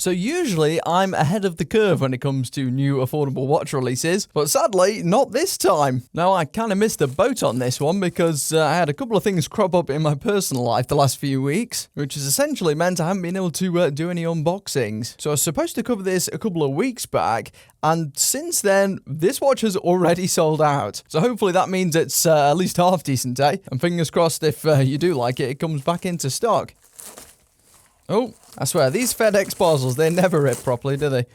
So usually I'm ahead of the curve when it comes to new affordable watch releases, but sadly not this time. Now I kind of missed the boat on this one because I had a couple of things crop up in my personal life the last few weeks, which has essentially meant I haven't been able to do any unboxings. So I was supposed to cover this a couple of weeks back, and since then this watch has already sold out. So hopefully that means it's at least half decent, eh? And fingers crossed if you do like it, it comes back into stock. Oh, I swear, these FedEx parcels, they never rip properly, do they?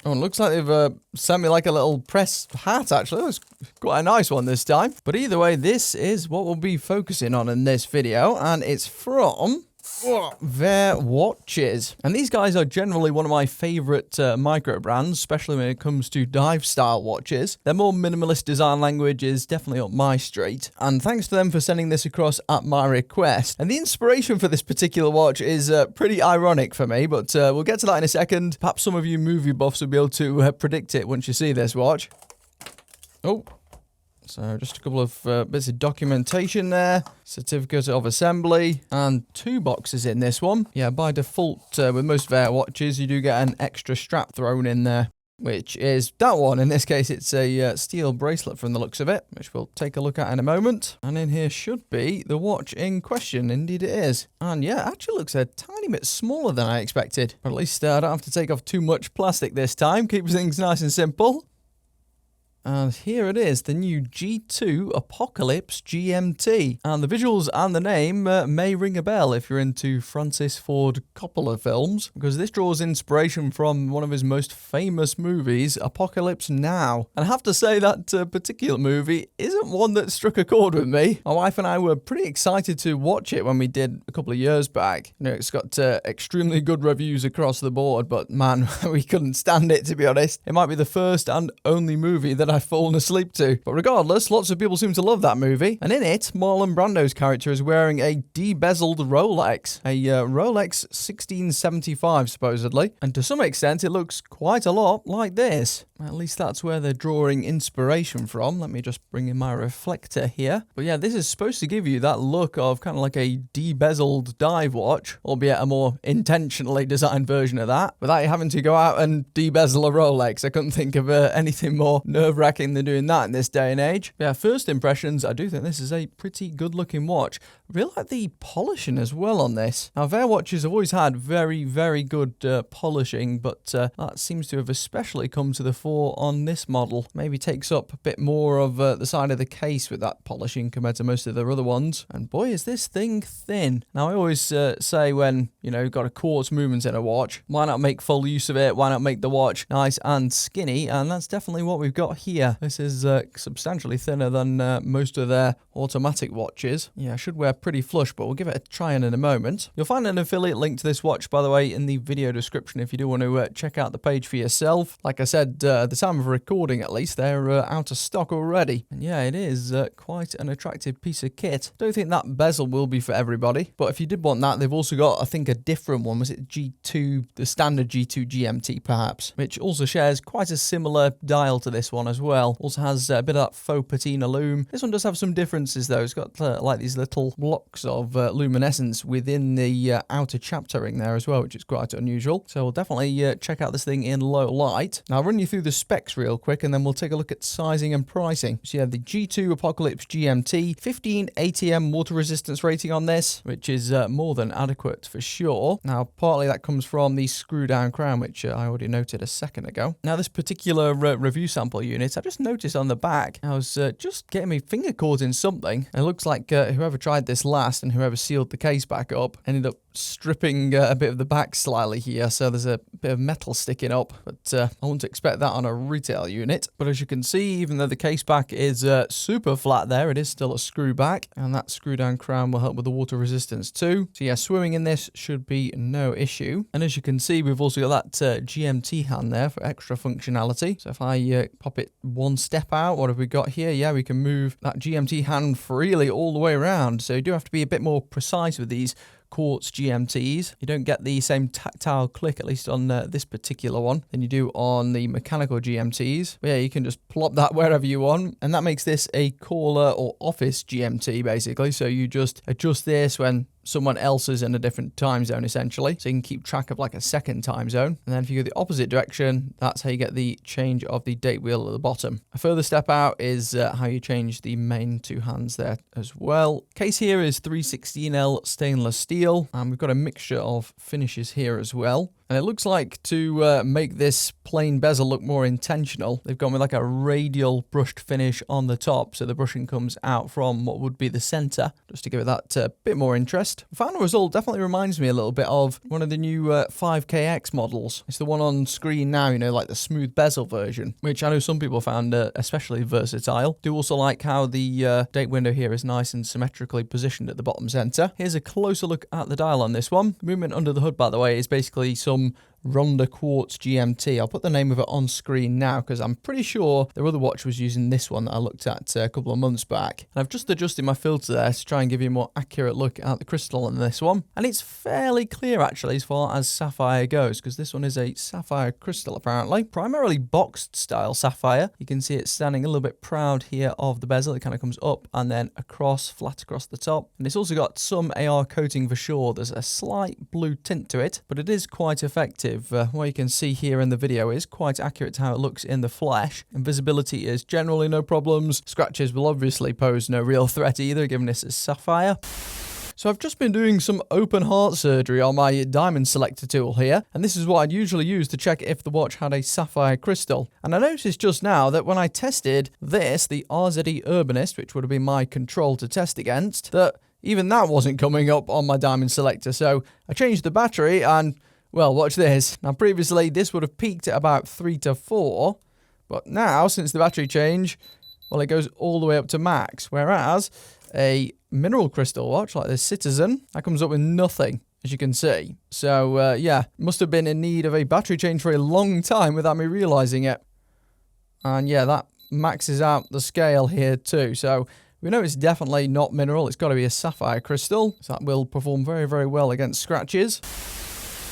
Oh, it looks like they've sent me like a little press hat, actually. It was quite a nice one this time. But either way, this is what we'll be focusing on in this video, and it's from Wear Watches. And these guys are generally one of my favorite micro brands, especially when it comes to dive style watches. Their more minimalist design language is definitely up my street, and thanks to them for sending this across at my request. And the inspiration for this particular watch is pretty ironic for me, but we'll get to that in a second. Perhaps some of you movie buffs will be able to predict it once you see this watch. Oh. So just a couple of bits of documentation there, certificate of assembly, and 2 boxes in this one. Yeah, by default, with most Wear watches, you do get an extra strap thrown in there, which is that one. In this case, it's a steel bracelet from the looks of it, which we'll take a look at in a moment. And in here should be the watch in question. Indeed it is. And yeah, it actually looks a tiny bit smaller than I expected. But at least I don't have to take off too much plastic this time. Keeps things nice and simple. And here it is, the new G2 Apocalypse GMT. And the visuals and the name may ring a bell if you're into Francis Ford Coppola films, because this draws inspiration from one of his most famous movies, Apocalypse Now. And I have to say that particular movie isn't one that struck a chord with me. My wife and I were pretty excited to watch it when we did a couple of years back. You know, it's got extremely good reviews across the board, but man, we couldn't stand it, to be honest. It might be the first and only movie that I've fallen asleep to. But regardless, lots of people seem to love that movie. And in it, Marlon Brando's character is wearing a de-bezeled Rolex. A Rolex 1675, supposedly. And to some extent, it looks quite a lot like this. At least that's where they're drawing inspiration from. Let me just bring in my reflector here. But yeah, this is supposed to give you that look of kind of like a de-bezeled dive watch, albeit a more intentionally designed version of that, without you having to go out and de-bezel a Rolex. I couldn't think of anything more nerve-wracking than doing that in this day and age. But yeah, first impressions, I do think this is a pretty good-looking watch. I really like the polishing as well on this. Now, Wear watches have always had very, very good polishing, but that seems to have especially come to the fore on this model. Maybe takes up a bit more of the side of the case with that polishing compared to most of their other ones. And boy, is this thing thin. Now, I always say when, you know, you've got a quartz movement in a watch, why not make full use of it? Why not make the watch nice and skinny? And that's definitely what we've got here. This is substantially thinner than most of their automatic watches. Yeah, I should wear pretty flush, but we'll give it a try in a moment. You'll find an affiliate link to this watch, by the way, in the video description if you do want to check out the page for yourself. Like I said, at the time of recording at least, they're out of stock already. And yeah, it is quite an attractive piece of kit. Don't think that bezel will be for everybody, but if you did want that, they've also got, I think, a different one. Was it G2, the standard G2 GMT perhaps, which also shares quite a similar dial to this one as well. Also has a bit of that faux patina lume. This one does have some differences though. It's got like these little blocks of luminescence within the outer chapter ring there as well, which is quite unusual. So we'll definitely check out this thing in low light. Now I'll run you through the specs real quick and then we'll take a look at sizing and pricing. So yeah, the G2 Apocalypse GMT, 15 ATM water resistance rating on this, which is more than adequate for sure. Now partly that comes from the screw down crown, which I already noted a second ago. Now this particular review sample unit, I just noticed on the back, I was just getting my finger caught in something. It looks like whoever tried this last and whoever sealed the case back up ended up stripping a bit of the back slightly here, so there's a bit of metal sticking up, but I wouldn't expect that on a retail unit. But as you can see, even though the case back is super flat there, it is still a screw back, and that screw down crown will help with the water resistance too. So yeah, swimming in this should be no issue. And as you can see, we've also got that GMT hand there for extra functionality. So if I pop it one step out, what have we got here? Yeah, we can move that GMT hand freely all the way around. So you do have to be a bit more precise with these quartz GMTs. You don't get the same tactile click, at least on this particular one, than you do on the mechanical GMTs. But yeah, you can just plop that wherever you want, and that makes this a caller or office GMT basically. So you just adjust this when someone else's in a different time zone, essentially. So you can keep track of like a second time zone. And then if you go the opposite direction, that's how you get the change of the date wheel at the bottom. A further step out is how you change the main two hands there as well. Case here is 316L stainless steel, and we've got a mixture of finishes here as well. And it looks like to make this plain bezel look more intentional, they've gone with like a radial brushed finish on the top, so the brushing comes out from what would be the center, just to give it that bit more interest. The final result definitely reminds me a little bit of one of the new 5KX models. It's the one on screen now, you know, like the smooth bezel version, which I know some people found especially versatile. Do also like how the date window here is nice and symmetrically positioned at the bottom center. Here's a closer look at the dial on this one. The movement under the hood, by the way, is basically some Ronda Quartz GMT. I'll put the name of it on screen now because I'm pretty sure their other watch was using this one that I looked at a couple of months back. And I've just adjusted my filter there to try and give you a more accurate look at the crystal on this one. And it's fairly clear actually as far as sapphire goes, because this one is a sapphire crystal apparently. Primarily boxed style sapphire. You can see it standing a little bit proud here of the bezel. It kind of comes up and then across, flat across the top. And it's also got some AR coating for sure. There's a slight blue tint to it, but it is quite effective. What you can see here in the video is quite accurate to how it looks in the flesh, and visibility is generally no problems. Scratches will obviously pose no real threat either, given this is sapphire. So I've just been doing some open heart surgery on my diamond selector tool here, and this is what I'd usually use to check if the watch had a sapphire crystal. And I noticed just now that when I tested this, the RZE Urbanist, which would have been my control to test against, that even that wasn't coming up on my diamond selector. So I changed the battery and, well, watch this. Now, previously, this would have peaked at about 3 to 4, but now, since the battery change, well, it goes all the way up to max, whereas a mineral crystal watch like this Citizen, that comes up with nothing, as you can see. So, yeah, must have been in need of a battery change for a long time without me realizing it. And, yeah, that maxes out the scale here too. So we know it's definitely not mineral. It's got to be a sapphire crystal. So that will perform very, very well against scratches.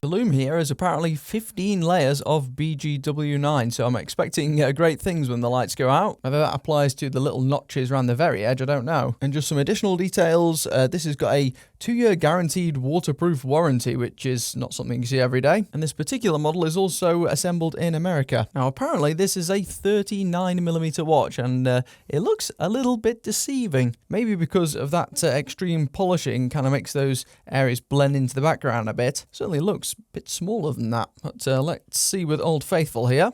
The lume here is apparently 15 layers of BGW9, so I'm expecting great things when the lights go out. Whether that applies to the little notches around the very edge, I don't know. And just some additional details, this has got a 2-year guaranteed waterproof warranty, which is not something you see every day. And this particular model is also assembled in America. Now, apparently this is a 39mm watch, and it looks a little bit deceiving. Maybe because of that extreme polishing kind of makes those areas blend into the background a bit. Certainly looks a bit smaller than that, but let's see with Old Faithful here.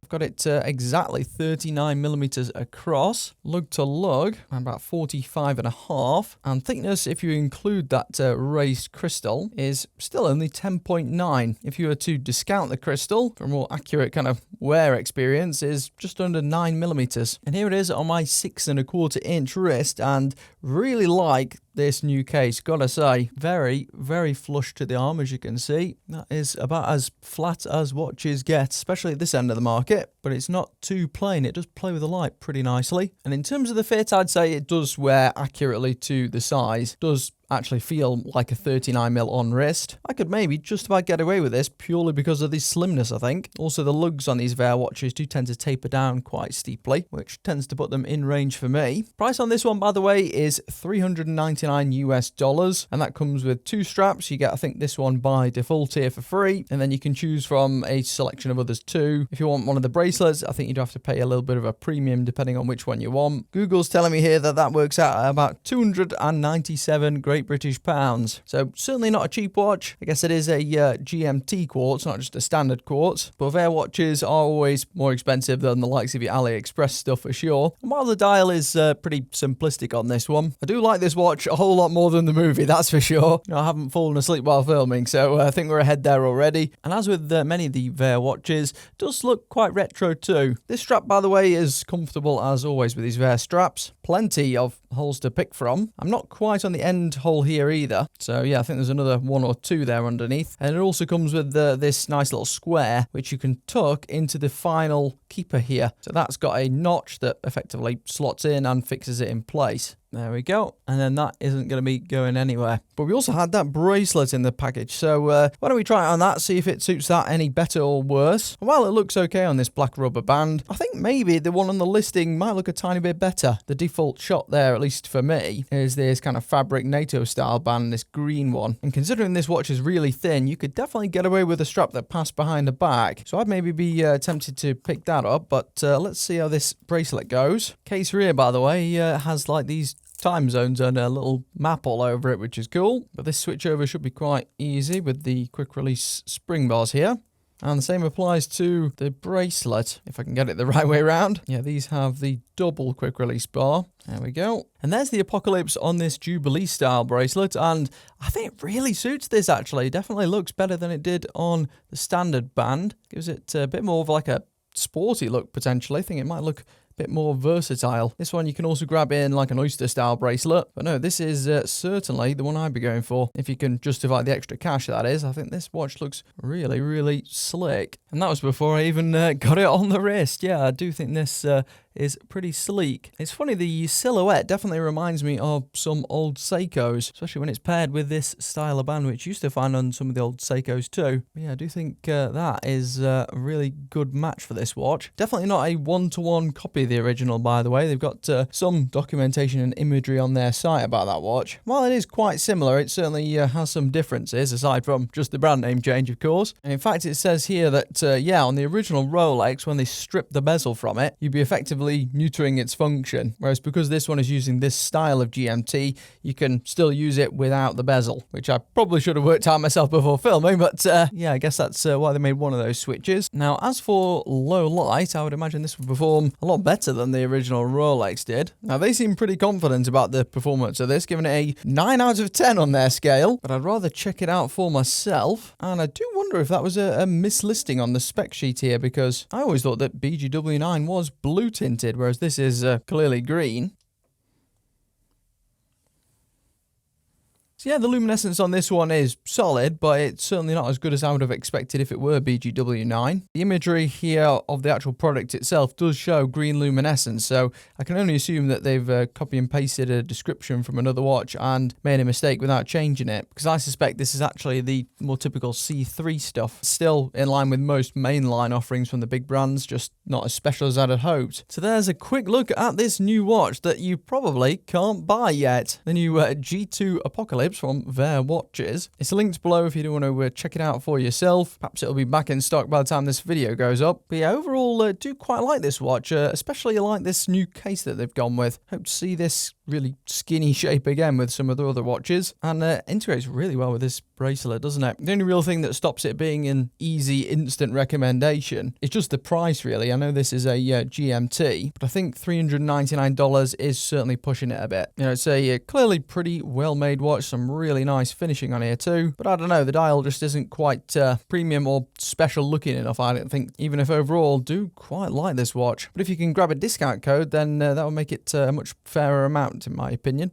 I've got it exactly 39mm across, lug to lug, about 45.5, and thickness, if you include that raised crystal, is still only 10.9. If you were to discount the crystal for a more accurate kind of wear experience, is just under 9mm. And here it is on my 6¼ inch wrist, and really like this new case, gotta say. Very, very flush to the arm, as you can see. That is about as flat as watches get, especially at this end of the market, but it's not too plain. It does play with the light pretty nicely. And in terms of the fit, I'd say it does wear accurately to the size. Does actually feel like a 39mm on wrist. I could maybe just about get away with this purely because of the slimness, I think. Also, the lugs on these Vaer watches do tend to taper down quite steeply, which tends to put them in range for me. Price on this one, by the way, is $399 US, and that comes with 2 straps. You get, I think, this one by default here for free, and then you can choose from a selection of others too. If you want one of the bracelets, I think you'd have to pay a little bit of a premium depending on which one you want. Google's telling me here that that works out at about 297 Great British pounds. So certainly not a cheap watch. I guess it is a GMT quartz, not just a standard quartz. But Vaer watches are always more expensive than the likes of your AliExpress stuff for sure. And while the dial is pretty simplistic on this one, I do like this watch a whole lot more than the movie, that's for sure. You know, I haven't fallen asleep while filming, so I think we're ahead there already. And as with many of the Vaer watches, it does look quite retro too. This strap, by the way, is comfortable as always with these Vaer straps. Plenty of holes to pick from. I'm not quite on the end hole here either, so yeah, I think there's another 1 or 2 there underneath. And it also comes with this nice little square which you can tuck into the final keeper here. So that's got a notch that effectively slots in and fixes it in place. There we go. And then that isn't going to be going anywhere. But we also had that bracelet in the package. So why don't we try it on that, see if it suits that any better or worse. While it looks okay on this black rubber band, I think maybe the one on the listing might look a tiny bit better. The default shot there, at least for me, is this kind of fabric NATO style band, this green one. And considering this watch is really thin, you could definitely get away with a strap that passed behind the back. So I'd maybe be tempted to pick that up. But let's see how this bracelet goes. Case rear, by the way, has like these time zones and a little map all over it, which is cool. But this switchover should be quite easy with the quick release spring bars here. And the same applies to the bracelet, if I can get it the right way around. Yeah, these have the double quick release bar. There we go. And there's the Apocalypse on this Jubilee style bracelet. And I think it really suits this actually. Definitely looks better than it did on the standard band. Gives it a bit more of like a sporty look potentially. I think it might look bit more versatile. This one you can also grab in like an oyster style bracelet, but no, this is certainly the one I'd be going for if you can justify the extra cash, that is. I think this watch looks really, really slick, and that was before I even got it on the wrist. Yeah, I do think this is pretty sleek. It's funny, the silhouette definitely reminds me of some old Seikos, especially when it's paired with this style of band, which you used to find on some of the old Seikos too. But yeah, I do think that is a really good match for this watch. Definitely not a one-to-one copy of the original, by the way. They've got some documentation and imagery on their site about that watch. While it is quite similar, it certainly has some differences, aside from just the brand name change, of course. And in fact, it says here that, yeah, on the original Rolex, when they stripped the bezel from it, you'd be effectively neutering its function, whereas because this one is using this style of GMT, you can still use it without the bezel, which I probably should have worked out myself before filming, but yeah, I guess that's why they made one of those switches. Now, as for low light, I would imagine this would perform a lot better than the original Rolex did. Now, they seem pretty confident about the performance of this, giving it a 9 out of 10 on their scale, but I'd rather check it out for myself, and I do wonder if that was a mislisting on the spec sheet here, because I always thought that BGW9 was blue tinted, whereas this is clearly green. So yeah, the luminescence on this one is solid, but it's certainly not as good as I would have expected if it were BGW9. The imagery here of the actual product itself does show green luminescence, so I can only assume that they've copy and pasted a description from another watch and made a mistake without changing it, because I suspect this is actually the more typical C3 stuff. Still in line with most mainline offerings from the big brands, just not as special as I'd have hoped. So there's a quick look at this new watch that you probably can't buy yet. The new G2 Apocalypse from Vert Watches. It's linked below if you do want to check it out for yourself. Perhaps it'll be back in stock by the time this video goes up. But yeah, overall, do quite like this watch, especially like this new case that they've gone with. Hope to see this really skinny shape again with some of the other watches, and integrates really well with this bracelet, doesn't it? The only real thing that stops it being an easy instant recommendation is just the price, really. I know this is a GMT, but I think $399 is certainly pushing it a bit. You know, it's a clearly pretty well-made watch, some really nice finishing on here too, but I don't know, the dial just isn't quite premium or special looking enough, I don't think, even if overall do quite like this watch. But if you can grab a discount code, then that will make it a much fairer amount, in my opinion.